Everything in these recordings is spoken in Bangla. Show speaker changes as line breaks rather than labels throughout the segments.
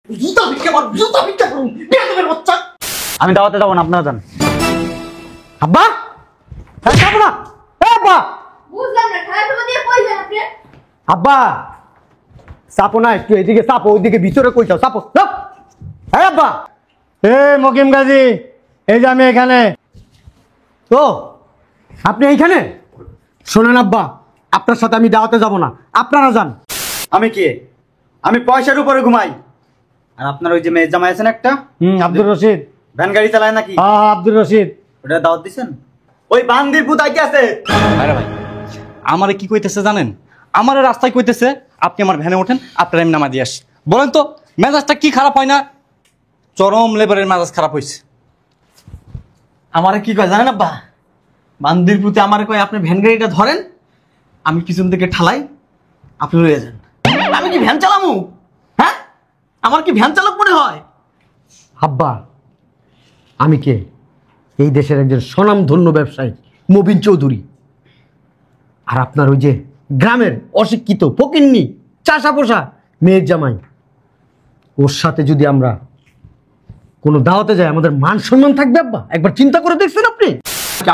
জুতা ভিক্ষা কর, জুতা ভিক্ষা করুন, বেয়াদবের বাচ্চা।
আমি দাওয়াতে যাবো না, আপনারা যান। আব্বা যাবো না। আব্বা
বুঝলাম না, খারাপ দিয়ে কই যান আপনি?
আব্বা চাপো না, একটু এদিকে চাপো, ওইদিকে ভিতরে কই যাও, চাপো। হ্যাঁ আব্বা। মকিম গাজী, এই যে আমি এখানে। তো আপনি এইখানে? শোনেন আব্বা, আপনার সাথে আমি দাওয়াতে যাব না, আপনারা যান। আমি কে? আমি পয়সার উপরে ঘুমাই। আর আপনার ওই যে মেয়ের জামাই আছেন একটা, আব্দুর রশিদ, ভ্যান গাড়ি চালায় নাকি? হ্যাঁ আব্দুর রশিদ। ওটা দাওয়াত দিছেন? ওই বান্দির পুতাই কি আছে?
ভাইরা ভাই, আমারে কি কইতেছে জানেন? আমারে রাস্তায় কইতেছে আপনি আমার ভ্যানে ওঠেন, আপনার আমি নামা দিয়ে আসি। বলেন তো মেজাজটা কি খারাপ হয় না? চরম লেবারের মেজাজ খারাপ হয়েছে।
আমারে কি কয় জানেন আব্বা? বান্দির প্রতি আমারে কয় আপনি ভ্যান গাড়িটা ধরেন, আমি পিছন থেকে ঠালাই, আপনি রয়ে যান। আমি কি ভ্যান চালামু? হ্যাঁ, আমার কি ভ্যান চালক মনে হয়?
আব্বা আমি কে? এই দেশের একজন স্বনামধন্য ব্যবসায়ী মবিন চৌধুরী। আর আপনার ওই যে গ্রামের অশিক্ষিত ফকিন্নি চাষা পোষা মেয়ের জামাই, ওর সাথে যদি আমরা কোনো দাওয়াতে যাই আমাদের মান সম্মান থাকবে আব্বা? একবার চিন্তা করে দেখছেন আপনি?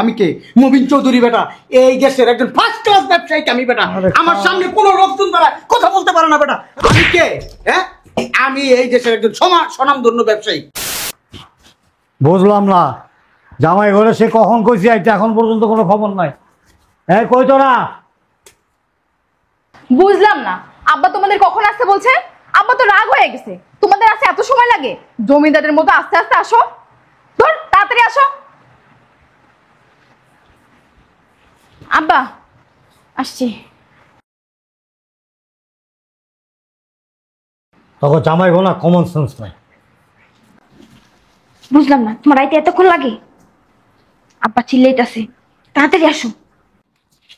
আমি কে? মবিন চৌধুরী বেটা, এই দেশের একজন ফার্স্ট ক্লাস ব্যবসায়ী আমি বেটা। আমার সামনে কোনো লোকজন দাঁড়ায় কথা বলতে পারে না বেটা। আমি কে? হ্যাঁ, আমি এই দেশের একজন স্বনামধন্য ব্যবসায়ী।
বুঝলাম না, জামাই ঘরে সে কখন কইছি আইতে এখন পর্যন্ত কোনো খবর নাই। হ্যাঁ কইতো না।
বুঝলাম না, আব্বা তোমাদের কখন আসতে বলছে? আব্বা তো রাগ হয়ে গেছে। তোমাদের আসতে এত সময় লাগে? জমিদারের মতো আস্তে আস্তে আসো। ধর তাড়াতাড়ি আসো। আব্বা আসছি।
তখন জামাই ঘো না কমন সেন্স নাই।
বুঝলাম না, তোমার আইতে এতক্ষণ লাগে? আব্বা চিল্লাইতাছে, তাড়াতাড়ি আসো।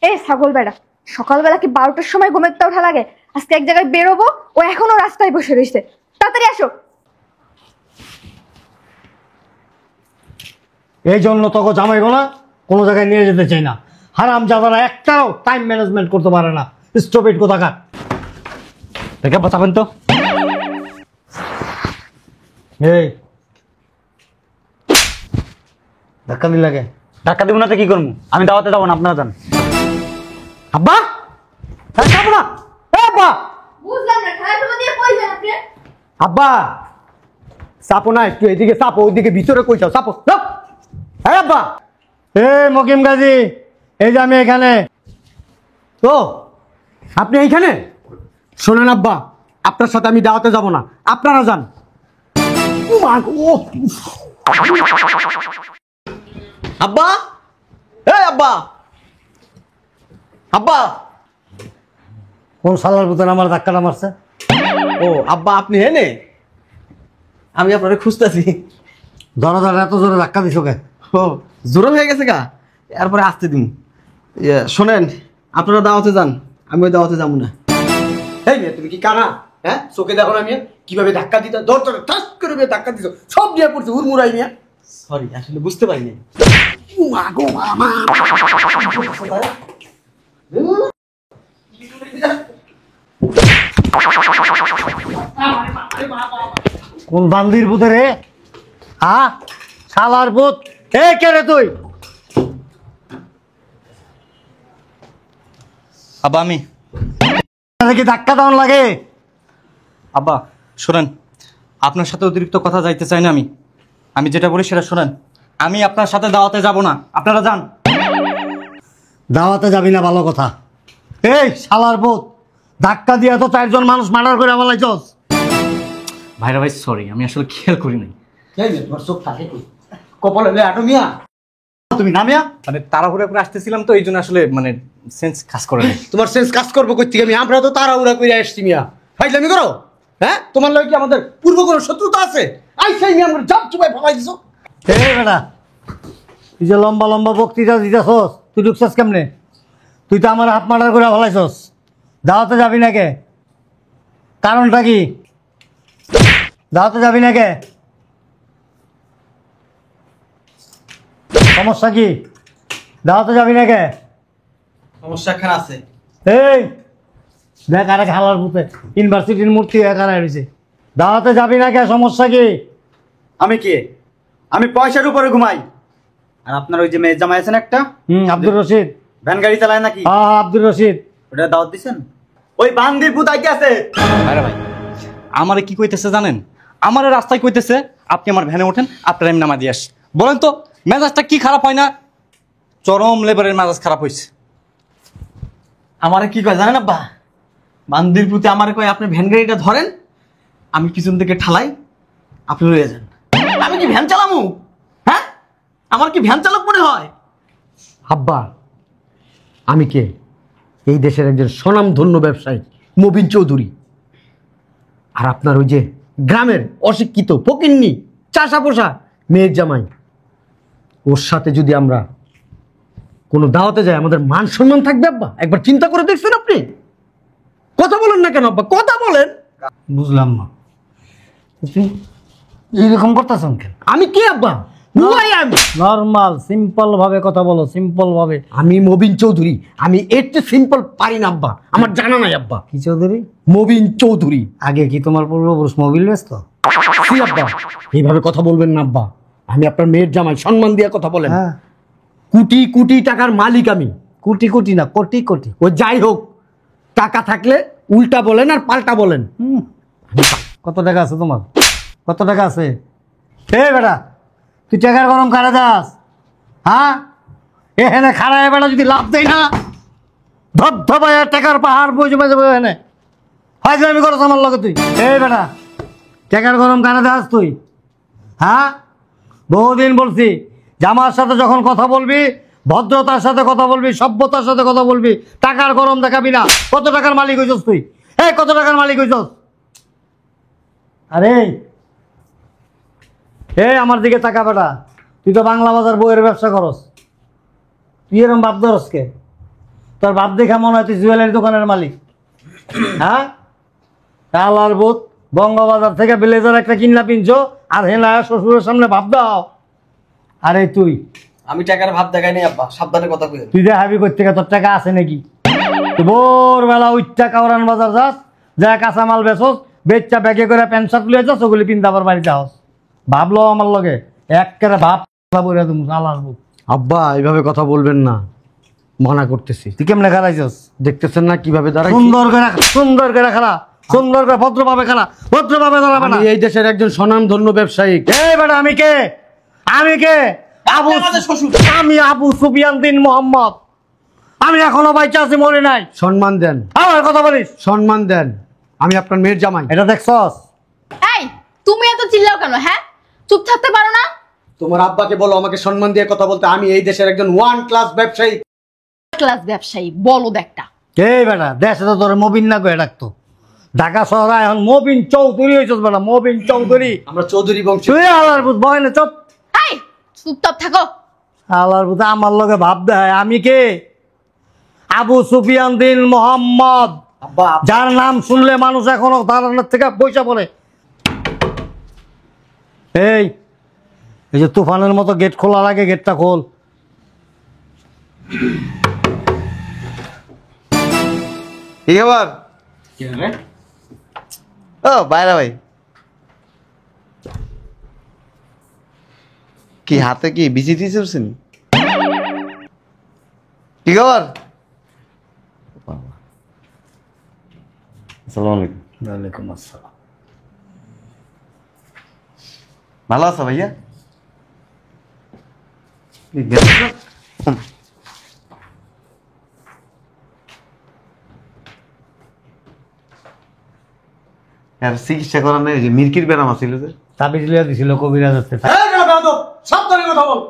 এই ছাগল বেড়া, সকালবেলা কি 12টার সময় ঘুমের থেকে ওঠা লাগে? আজকে এক জায়গায় বেরোবো, ও এখনো রাস্তায় বসে রয়েছে। তাড়াতাড়ি আসো।
এই জন্য তখন জামাই ঘো না কোনো জায়গায় নিয়ে যেতে চাই না। হারাম জাদারা একটাও টাইম ম্যানেজমেন্ট করতে পারে না। স্টপিড কোথাকার।
দেখে বাঁচাবেন তো।
এই ধাক্কা দিল লাগে।
ধাক্কা দিব না তো কি করবো? আমি দাওয়াতে যাবো না, আপনারা যান।
আব্বা যাবো না। আব্বা
বুঝলাম না, খারাপ দিয়ে কই যান আপনি?
আব্বা চাপো না, একটু এদিকে চাপো, ওইদিকে ভিতরে কই যাও, চাপো। হ্যাঁ আব্বা।
মকিম গাজী, এই যে আমি এখানে।
তো আপনি এইখানে? শোনেন আব্বা, আপনার সাথে আমি দাওয়াতে যাব না, আপনারা যান।
আব্বা, এই আব্বা, আব্বা।
কোন সালার পুতেন আমার ধাক্কাটা মারছে?
ও আব্বা, আপনি হেনে? আমি আপনারে খুঁজতেছি।
দরজার এত জোরে ধাক্কা দিছো কে?
ও জোর হয়ে গেছে গা, এরপরে আসতে দিন। শোনেন, আপনারা দাওয়াতে যান, আমি ওই দাওয়াতে যাবো না।
এই মেয়ে, তুমি কি কানা? হ্যাঁ, চোখে দেখো না মেয়ে কিভাবে ধাক্কা দিতে, দরজাটা ঠাস করে মেয়ে ধাক্কা দিছো, সব নিয়ে পড়ছে হুড়মুড়াই মেয়ে।
সরি, আসলে বুঝতে পারিনি।
কোন বান্দির পুতে রে? হ্যাঁ শালার পুত। কে রে তুই?
আব্বা আমি।
কি ধাক্কা দেওয়ান লাগে?
আব্বা শোনেন, আপনার সাথে অতিরিক্ত কথা যাইতে চাই না। আমি যেটা বলি সেটা শোনেন। আমি আপনার সাথে দাওয়াতে যাব না, আপনারা যান।
দাওয়াতে যাবি না ভালো কথা। এই শালার পুত, ধাক্কা দিয়া তো 4 জন মানুষ মার্ডার করে ফেলাইছস।
ভাইরা ভাই সরি, আমি আসলে খেয়াল করি নাই।
এই মেয়ে, তোমার চোখ থাকে কই? কপালে আটো মিয়া, তুমি না মিয়া?
মানে তাড়াহুড়া করে আসতেছিলাম তো, এই জন্য আসলে মানে সেন্স কাজ করে নাই।
তোমার সেন্স কাজ করবো কই থেকে? আমরা তো তাড়াহুড়া করে আসছি মিয়া, ফাইজলামি করো। হ্যাঁ, তোমার লাগে কি আমাদের পূর্ব কোনো শত্রুতা আছে? আইসাই মিয়া আমরা জাপ চুপাই ফেলাই দিছো।
এই বেটা, তুই যে লম্বা লম্বা বক্তৃতা দিতেছস, তুই ঢুকছস কেমনে? তুই তো আমার হাত মার্ডার করে ফেলাইছস। দাওয়াতে যাবি না কে? কারণটা কি? দাওয়াতে যাবি না কে? সমস্যা কি? দাওয়াতে যাবি না কে?
সমস্যা এখানে আছে।
এই দেখ আরেক হালার পুতে ইউনিভার্সিটির মূর্তি হয়ে কারা রয়েছে। দাওয়াতে যাবি না কে? সমস্যা কি?
আমি কে? আমি পয়সার উপরে ঘুমাই। আর আপনার ওই যে মেয়ের জামাই আছেন একটা,
আব্দুর রশিদ।
ভ্যান গাড়ি চালায় নাকি?
হ্যাঁ হ্যাঁ, আব্দুর রশিদ।
ওটা দাওয়াত দিছেন? ওই বান্দির পুত আইতে আছে।
আরে ভাই, আমারে কি কইতেছে জানেন? আমারে রাস্তায় কইতেছে আপনি আমার ভ্যানে ওঠেন, আপনার আমি নামা দিয়ে আসি। বলেন তো মেজাজটা কি খারাপ হয় না? চরম লেবারের মেজাজ খারাপ হয়েছে।
আমারে কি কয় জানেন আব্বা? বান্দির পুতে আমারে কয় আপনি ভ্যান গাড়িটা ধরেন, আমি পিছন থেকে ঠালাই, আপনি রয়ে যান। আমি কি ভ্যান চালামু? হ্যাঁ, আমার কি ভ্যান চালক মনে হয়?
আব্বা, আমি কে? এই দেশের একজন স্বনামধন্য ব্যবসায়ী মবিন চৌধুরী। আর আপনার ওই যে গ্রামের অশিক্ষিত ফকিন্নি চাষা পোষা মেয়ের জামাই, ওর সাথে যদি আমরা কোনো দাওয়াতে যাই আমাদের মান সম্মান থাকবে আব্বা? একবার চিন্তা করে দেখছেন আপনি? কথা বলেন না কেন আব্বা, কথা বলেন।
বুঝলাম না, তুই এইরকম করতেছ কেন?
আমি কে আব্বা? Who I am?
Normal simple ভাবে কথা বলো, সিম্পল ভাবে।
আমি মবিন চৌধুরী। আমি এর চেয়ে সিম্পল পারি না আব্বা, আমার জানা নাই আব্বা।
কি চৌধুরী?
মবিন চৌধুরী।
আগে কি তোমার পূর্বপুরুষ মোবিল ব্যস্ত?
জি আব্বা, এইভাবে কথা বলবেন না আব্বা। আমি আপনার মেয়ের জামাই, সম্মান দিয়ে কথা বলেন।
হ্যাঁ,
কোটি কোটি টাকার মালিক আমি।
কোটি কোটি না, কোটি কোটি।
ও যাই হোক, টাকা থাকলে উল্টা বলেন আর পাল্টা বলেন।
কত টাকা আছে তোমার? কত টাকা আছে? হে বেটা, তুই টাকার গরম কারা যাস? হ্যাঁ, এখানে খাড়ায় বেটা যদি লাভ দেয় না, ধবধবায় টাকার পাহাড় বই জমে যাবে। এখানে হয়তো আমি করছ আমার লগে তুই। এই বেটা, টাকার গরম কারা যাস তুই? হ্যাঁ, বহুদিন বলছি যে আমার সাথে যখন কথা বলবি ভদ্রতার সাথে কথা বলবি, সভ্যতার সাথে কথা বলবি, টাকার গরম দেখাবি না। কত টাকার মালিক হইছস তুই? এই কত টাকার মালিক হইছস? আরে এই আমার দিকে তাকা বেটা, তুই তো বাংলা বাজার বইয়ের ব্যবসা করস। তুই এরকম ভাব ধরস কে? তোর ভাব দেখা মনে হয় তুই জুয়েলারি দোকানের মালিক। হ্যাঁ, কালার বুথ বঙ্গবাজার থেকে ব্লেজার একটা কিনা পিনছো আর হেনা শ্বশুরের সামনে ভাব দাও। আরে তুই
আমি টাকার ভাব দেখাই নাই আব্বা, সাবধানে কথা কইেন।
তুই দেখাবি কই থেকে? তোর টাকা আছে নাকি? তুই ভোরবেলা উঠটা কাউরান বাজার যাস, যা কাঁচামাল বেচস, বেচা ব্যাগে করে প্যান্ট শার্ট লুয়ে যাস, ওগুলি পিন্তা আবার বাড়িতে আস। ভাবলো আমার লগে একেবারে ভাব বইরা তুমি আলার বুক।
আব্বা, এইভাবে কথা বলবেন না, মানা করতেছি।
তুই কেমনে খারাইছস?
দেখতেছেন না কিভাবে দাঁড়াই?
সুন্দর করে সুন্দর করে খারা, সুন্দর করে ভদ্রভাবে খারা, ভদ্রভাবে দাঁড়াবে না।
আমি এই দেশের একজন স্বনামধন্য ব্যবসায়ী।
এই বেটা, আমি কে? আমি কে? আবু,
আমাদের শ্বশুর।
আমি আবু সুফিয়ান বিন মোহাম্মদ। আমি এখনো বাইচা আছি, মরে নাই।
সম্মান দেন,
আমার কথা বলিস?
সম্মান দেন। আমি আপনার মেয়ের জামাই।
এটা দেখছস?
এই, তুমি এত চিল্লাও কেন? হ্যাঁ, চুপ থাকতে পারো না?
তোমার আব্বাকে বলো আমাকে সম্মান দিয়ে কথা বলতে। আমি এই দেশের একজন ওয়ান ক্লাস ব্যবসায়ী।
ক্লাস ব্যবসায়ী বলো একটা।
এই বেটা, দেশে তো তোর মবিন না করে ডাকতো। ঢাকা শহরে এখন মবিন চৌধুরী হয়েছিস বেটা, মবিন চৌধুরী।
আমরা চৌধুরী বংশ।
তুই আলার বুধ বয়নে চপ।
এই, চুপচাপ থাকো।
আলার বুধ আমার লগে ভাব দেয়। আমি কে? আবু সুফিয়ান বিন মোহাম্মদ,
আব্বা,
যার নাম শুনলে মানুষ এখনো দাঁড়ানোর থেকে পয়সা পড়ে। এই এই যে তুফানের মতো গেট খোলার আগে গেটটা খোল।
কি খবর? ও বাইরা ভাই, কি হাতে কি বিচি টিচি উঠছেন? কি খবর? আসসালামু আলাইকুম।
ওয়ালাইকুম আসসালাম।
ভালো আছো ভাইয়া? আর চিকিৎসা করার নেই, যে মির্কির ব্যারাম আছিল যে
তাবিজ লিয়া দিছিল কবিরাজ আছে।
সাবধানে কথা বল।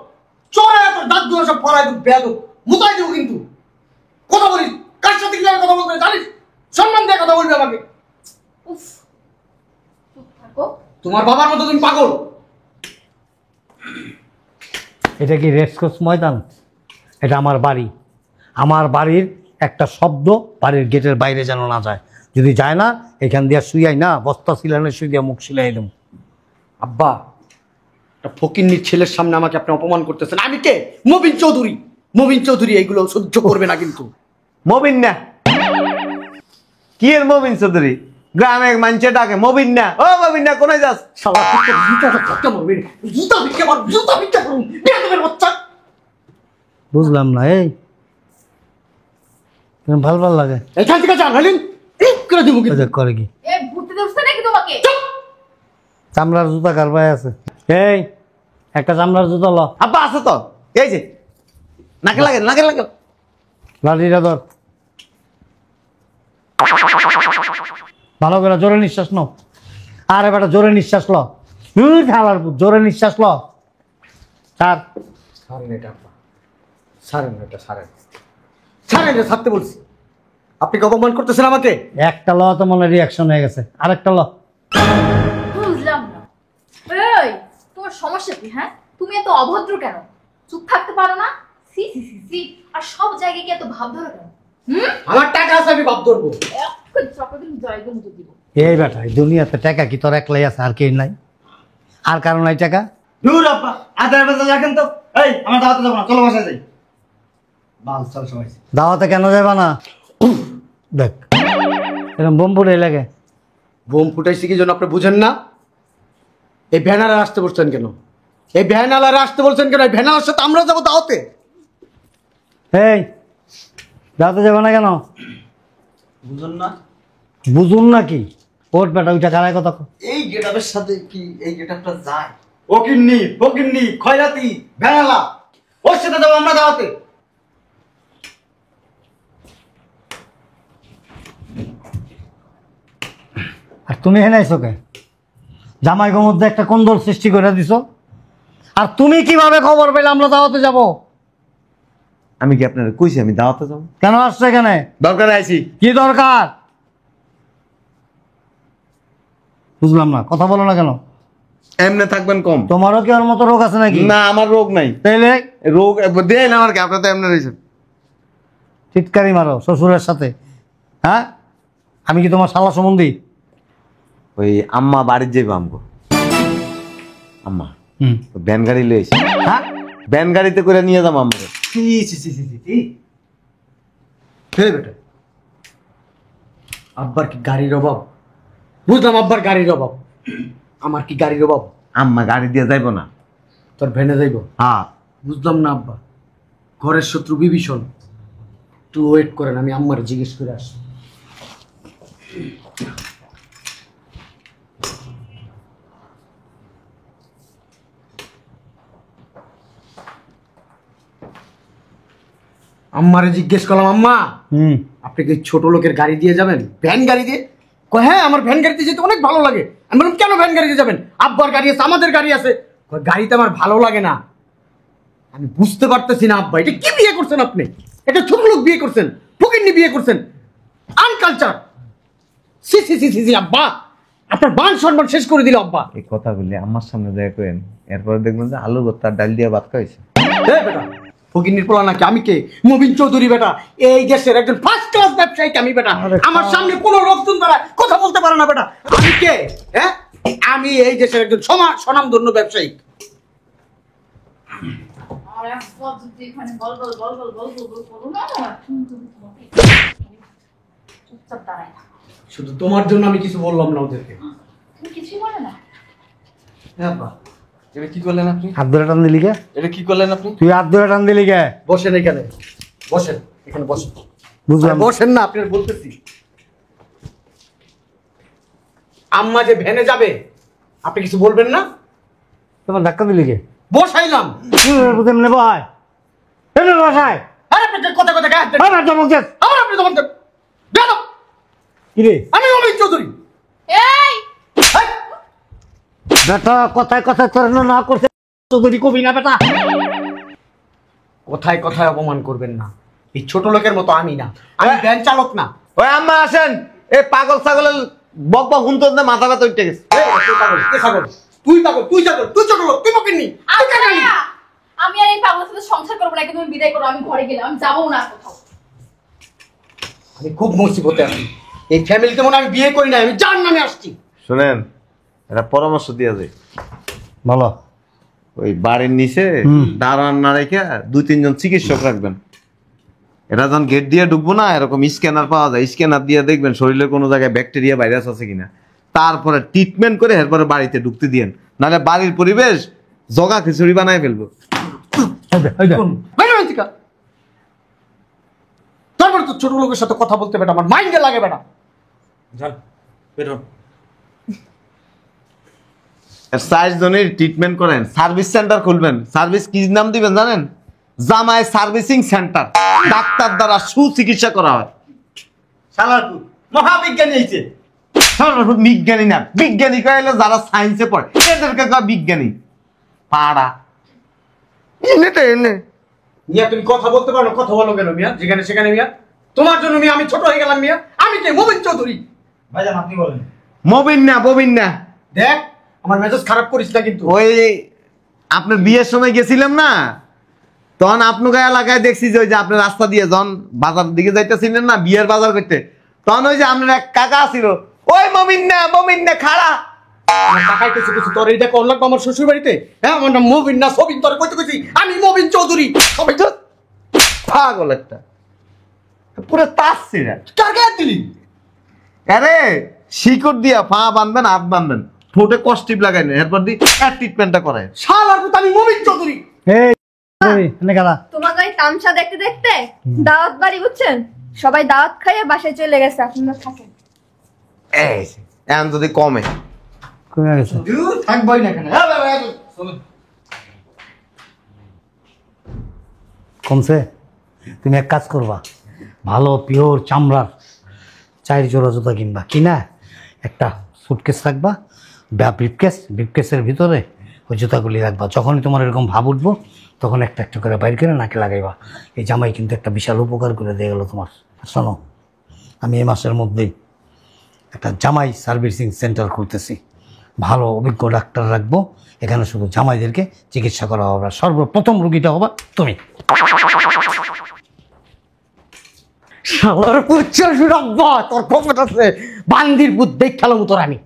চোরে এত দাঁত গুলো সব পড়াই দেব, বেয়াদব মুতাই দেব কিন্তু। কথা বলিস, কার সাথে কিভাবে কথা বলতে জানিস? সম্মান দিয়ে কথা বলবি আমাকে।
উফ, চুপ থাকো।
তোমার বাবার মতো তুমি পাগল।
এটা কি রেসকোর্স ময়দান? এটা আমার বাড়ি। আমার বাড়ির একটা শব্দ বাড়ির গেটের বাইরে যেন না যায়। যদি যায় না, এখান দিয়ে শুয়াই না, বস্তা সিলানে শুই দিয়ে মুখ সিলাই দেব।
আব্বা, একটা ফকিন্নির ছেলের সামনে আমাকে আপনি অপমান করতেছেন। আমি কে? মবিন চৌধুরী। মবিন চৌধুরী এইগুলো সহ্য করবে না কিন্তু।
মবিন না, কি এর মবিন চৌধুরী? গ্রামে মানছে ডাকে মবিন না, ও মবিন না, কোথায় যাস?
শালা জুতাটা কাটতে মারবে রে। জুতা ভিক্ষা কর, জুতা ভিক্ষা করুন বেয়াদবের বাচ্চা।
বুঝলাম না এই ভাল ভাল লাগে
এখান থেকে যান হালিম ঠিক করে দিব
ওই দেখ করে কি
এ ভূতে ধরছে নাকি তোমাকে?
চামড়ার জুতা কার পায়ে আছে? এই একটা চামড়ার জুতা ল,
আব্বা আছে তো, এই যে নাকে লাগে, নাকে লাগে।
লাঠিটা ধর, ভালো করে জোরে নিঃশ্বাস নাও। আরে বেটা জোরে নিঃশ্বাস ল, খাবার জোরে নিঃশ্বাস ল। ছাড়,
ছাড়েন এটা আব্বা, ছাড়েন এটা, ছাড়েন ছাড়েন এটা, ছাড়তে বলছি। আপনি কি অপমান করতেছেন আমাকে?
একটা ল তো মনে রিয়াকশন হয়ে গেছে, আরেকটা ল।
বুঝলাম না। এই তোমার সমস্যা কি? হ্যাঁ, তুমি এত অভদ্র কেন? চুপ থাকতে পারো না? সি সি সি সি, আর সব জায়গায় কি এত ভাব ধরো কেন?
আমার টাকা আছে, আমি বাপ ধরবো।
এখন চপাকে জয়কে মতো দিব।
এই বেটা এই দুনিয়াতে টাকা কি তোর একলাই আছে, আর কেউ নাই? আর কারণ নাই টাকা?
দূর আব্বা, আদার বেজা রাখেন তো। এই আমার দাওয়াতে যাবো না, চলো বাসায় যাই।
বাল চল সবাই।
দাওয়াতে কেন যাবা না? দেখ এরকম বোম ফুটে লাগে।
বোম ফুটাইছি কি জন্য আপনি বুঝেন না? এই ভ্যানারা আসতে বলছেন কেন? এই ভ্যানালারা আসতে বলছেন কেন? এই ভ্যানালার সাথে আমরা যাবো দাওয়াতে।
এই দাওয়াতে যাবা না কেন?
বুঝুন না,
বুঝুন না কি? ওর বেটা ওইটা কারায় কথা কও।
এই গেটআপের সাথে কি এই গেটআপটা যায়? ফকিন্নি ফকিন্নি খয়রাতি ভেড়ালা, ওর সাথে যাবো আমরা দাওয়াতে।
আর তুমি এখানে আইছো কে? জামাইগো মধ্যে একটা কোন্দল সৃষ্টি করে দিছো। আর তুমি কিভাবে খবর পেলে আমরা দাওয়াতে যাব?
আমি কি আপনার কইছি আমি দাওয়াতে যাবো?
কেন আসছো এখানে?
দরকারে আইছি।
কি দরকার? বুঝলাম না, কথা বলো না কেন?
এমনে থাকবেন কম।
তোমারও কি ওর মতো রোগ আছে নাকি?
না আমার রোগ নাই।
তাইলে
রোগ দেন আমার কি, আপনার তো এমনি রয়েছেন।
চিৎকারি মারো শ্বশুরের সাথে? হ্যাঁ, আমি কি তোমার শালা সম্বন্ধী?
ওই আম্মা বাড়ির যাইবো আমগো। আম্মা
হুম।
ভ্যান গাড়ি লইছি,
হ্যাঁ,
ভ্যান গাড়িতে করে নিয়ে যাবো আমাকে।
সি সি সি সি সি। হে বেটা, আব্বার কি গাড়ির অভাব? বুঝলাম আব্বার গাড়ির অভাব, আমার কি গাড়ির অভাব?
আম্মা গাড়ি দিয়ে যাইবো না।
তোর ভ্যানে যাইব?
হ্যাঁ
বুঝলাম না আব্বা, ঘরের শত্রু বিভীষণ। একটু ওয়েট করেন, আমি আম্মার জিজ্ঞেস করে আসি। আম্মারে জিজ্ঞেস করলাম, আম্মা
হুম,
আপনি কি ছোট লোকের গাড়ি দিয়ে যাবেন? ভ্যান গাড়ি দিয়ে? কয় হ্যাঁ, আমার ভ্যান গাড়িতে যেতে অনেক ভালো লাগে। আমি বললাম কেন ভ্যান গাড়িতে যাবেন? আব্বার গাড়ি আছে, আমাদের গাড়ি আছে। কয় গাড়িতে আমার ভালো লাগে না। আমি বুঝতে পারতেছি না আব্বা, এটা কি বিয়ে করছেন আপনি? এটা ছোট লোক বিয়ে করছেন, ফকিন্নি বিয়ে করছেন, আনকালচার। সি সি সি সি সি আব্বা, আপনার মান সম্মান শেষ করে দিল আব্বা।
এই কথা বললে আমার সামনে দেখা করেন, এরপরে দেখবেন যে আলু ভর্তা ডাল দিয়ে ভাত খাইছে।
এ বেটা, ফকিন্নির পোলা নাকি? আমি কে? মবিন চৌধুরী বেটা, এই দেশের একজন ফার্স্ট ক্লাস ব্যবসায়ী আমি বেটা। আমার সামনে কোনো লোকজন দ্বারা কথা বলতে পারে না বেটা। আমি কে? হ্যাঁ, আমি এই দেশের একজন স্বনামধন্য ব্যবসায়ী।
আর একবার যদি এখানে গলগল গলগল গলগল গল করো না, কিন্তু তোমাকে চুপচাপ দাঁড়ায় থাকো।
শুধু তোমার জন্য আমি কিছু বললাম না ওদেরকে।
তুমি কিছুই বলে না।
হ্যাঁ আব্বা, এটা কি করলেন আপনি?
হাত ধরে টান দিলি কে?
এটা কি করলেন আপনি?
তুই হাত ধরে টান দিলি কে?
বসেন এখানে, বসেন এখানে, বসেন।
বুঝলাম।
বসেন না, আপনার বলতেছি। আম্মা যে ভ্যানে যাবে, আপনি কিছু বলবেন না?
তোমার ধাক্কা দিলি কে?
বসাইলাম।
এমনি বয়, এমনি বসায়।
আরে আপনি কথা কথা গায়ে হাত দেন।
আমার জমক দেন।
আমার আপনি তখন দেন। দেন।
কি রে
আমি অমিত চৌধুরী।
এই
হেই!
বেটা, কথায় কথায় তোর না করছে চৌধুরী কবি না বেটা।
কথায় কথায় অপমান করবেন না। এই ছোট লোকের মতো আমি না, আমি ভ্যান চালক না।
ওই আম্মা আসেন, এই পাগল ছাগলের বক বক হুনতে হুনতে মাথা ব্যথা উঠে গেছে।
এই, তুই পাগল, কে ছাগল? তুই পাগল, তুই ছাগল, তুই ছোট লোক, তুই বকেননি।
আমি আর এই পাগলের সাথে সংসার করবো না, একে তুমি বিদায় করো। আমি ঘরে গেলাম, আমি যাবো না কোথাও।
আমি খুব মুসিবতে আছি। এই ফ্যামিলিতে মনে হয় আমি বিয়ে করি না, আমি যার নামে আসছি।
শুনেন, এটা পরামর্শ দিয়া যায়।
বলো।
ওই বাড়ির নিচে দাঁড়ান না রেখে 2-3 জন চিকিৎসক রাখবেন। এটা যখন গেট দিয়ে ঢুকবো না, এরকম স্ক্যানার পাওয়া যায়, স্ক্যানার দিয়ে দেখবেন শরীরের কোনো জায়গায় ব্যাকটেরিয়া ভাইরাস আছে কিনা, তারপরে ট্রিটমেন্ট করে এরপরে বাড়িতে ঢুকতে দিয়েন, নাহলে বাড়ির পরিবেশ জগা খিচুড়ি বানায় ফেলবো।
তারপরে তো ছোট লোকের সাথে কথা বলতে বেটা আমার মাইন্ডে লাগে বেটা।
চার জনের ট্রিটমেন্ট করেন, সার্ভিস সেন্টার খুলবেন। সার্ভিস কি নাম দিবেন জানেন? জামাই সার্ভিসিং সেন্টার। ডাক্তার দ্বারা সুচিকিৎসা করা হয়।
শালারপুর মহাবিজ্ঞানী হইছে।
সাধারণত বিজ্ঞানী না, বিজ্ঞানী কইলে যারা সায়েন্সে পড়ে এদেরকে কয় বিজ্ঞানী। পাড়া এনে
মিয়া তুমি কথা বলতে পারো, কথা বলো কেন মিয়া? যেখানে সেখানে মিয়া, তোমার জন্য মিয়া আমি ছোট হয়ে গেলাম মিয়া। আমি কে? মোবিন চৌধুরী।
ভাইজান আপনি বলেন।
মবিন না, ববিন না।
দেখ আমার মেজাজ খারাপ করিস না কিন্তু।
ওই আপনার বিয়ের সময় গেছিলাম না, তখন আপনাকে এলাকায় দেখছি যে ওই যে আপনি রাস্তা দিয়ে যখন বাজার দিকে যাইতেছিলেন না বিয়ের বাজার করতে, তখন ওই যে আপনার এক কাকা ছিল, ওই মমিন না খাড়া।
আমার টাকাই কিছু কিছু তোর এইটা কোন লাগবে আমার শ্বশুর বাড়িতে? হ্যাঁ আমার নাম মোবিন না সবিন, তোর কইতে কইছি আমি মোবিন চৌধুরী।
সবাই তো পাগল একটা, পুরো তাস ছিল।
কার গায়ে দিলি?
আরে শিকড় দিয়া পা বাঁধবেন, হাত বাঁধবেন, ঠোঁটে কষ্টিপ লাগাই নেন, এরপর দিয়ে ট্রিটমেন্টটা করায়।
শালার পুত আমি মোবিন চৌধুরী।
এই এনে খেলা
তোমাকে ওই তামসা দেখতে দেখতে দাওয়াত বাড়ি বুঝছেন, সবাই দাওয়াত খাইয়ে বাসায় চলে গেছে, আপনারা থাকেন।
এই এখন যদি কমে
কমে গেছে।
দূর থাকবই না কেন? হ্যাঁ বাবা চলুন।
কমছে? তুমি এক কাজ করবা, ভালো পিওর চামড়ার 4 জোড়া জুতা কিনবা, কিনা একটা সুটকেস রাখবা, ব্রিফকেসের ভিতরে ওই জুতাগুলি রাখবা। যখনই তোমার এরকম ভাব উঠবো তখন একটা একটা করে বাইর করে নাকে লাগাইবা। এই জামাই কিন্তু একটা বিশাল উপকার করে দিয়ে গেল তোমার। শোনো, আমি এই মাসের মধ্যেই একটা জামাই সার্ভিসিং সেন্টার খুলতেছি, ভালো অভিজ্ঞ ডাক্তার রাখবো, এখানে শুধু জামাইদেরকে চিকিৎসা করা হবে, সর্বপ্রথম রুগীটা হবা তুমি। শালার পুচ্ছ সুরব্বা, তোর পকেট আছে বান্দির পুত দেখ খেলো তোর আমি।